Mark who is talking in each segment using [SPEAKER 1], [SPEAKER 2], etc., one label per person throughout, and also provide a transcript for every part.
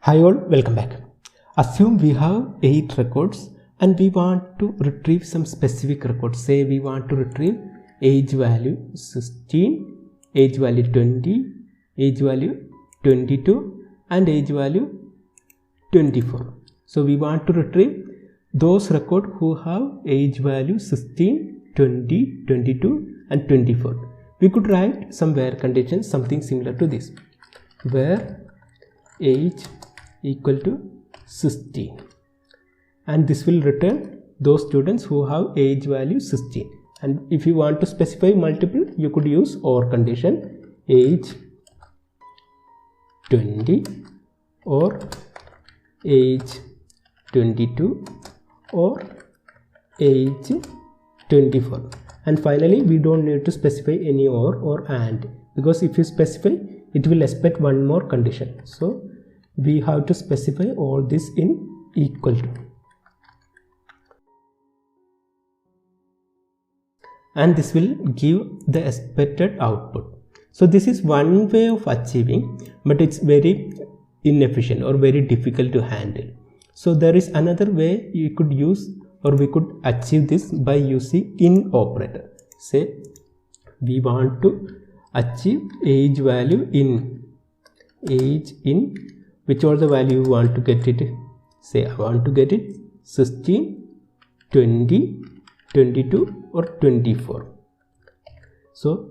[SPEAKER 1] Hi all, welcome back. Assume we have 8 records and we want to retrieve some specific records. Say we want to retrieve age value 16, age value 20, age value 22 and age value 24. So we want to retrieve those records who have age value 16, 20, 22 and 24. We could write some where conditions, something similar to this. Where age equal to 16, and this will return those students who have age value 16. And if you want to specify multiple, you could use OR condition, age 20 or age 22 or age 24. And finally we don't need to specify any or and, because if you specify it will expect one more condition. So we have to specify all this in equal to, and this will give the expected output. So this is one way of achieving, but it's very inefficient or very difficult to handle. So there is another way you could use, or we could achieve this by using in operator. Say we want to achieve age value in, age in, which are the value you want to get it. Say I want to get it 16, 20, 22 or 24. So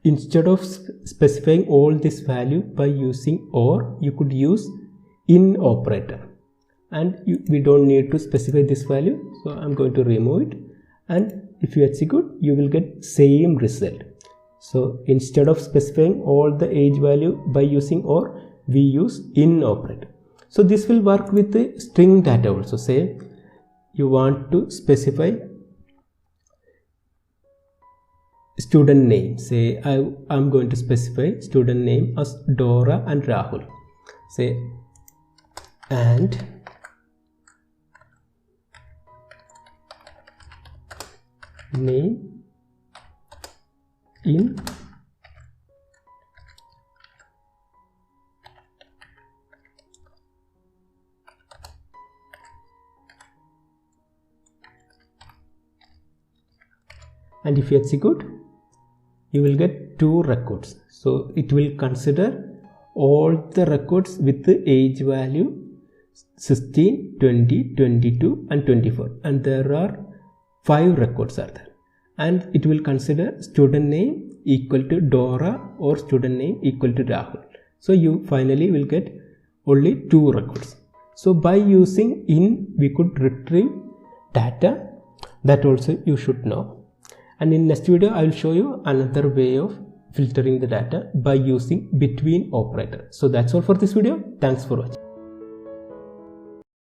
[SPEAKER 1] instead of specifying all this value by using OR, you could use in operator, and we don't need to specify this value. So I'm going to remove it, and if you execute you will get same result. So instead of specifying all the age value by using OR, we use in operator. So this will work with the string data also. Say you want to specify student name. Say I'm going to specify student name as Dora and Rahul. Say and name in and if you execute you will get 2 records. So it will consider all the records with the age value 16, 20, 22 and 24, and there are 5 records are there, and it will consider student name equal to Dora or student name equal to Rahul. So you finally will get only 2 records. So by using in we could retrieve data, that also you should know. And in next video I will show you another way of filtering the data by using between operator. So that's all for this video. Thanks for watching.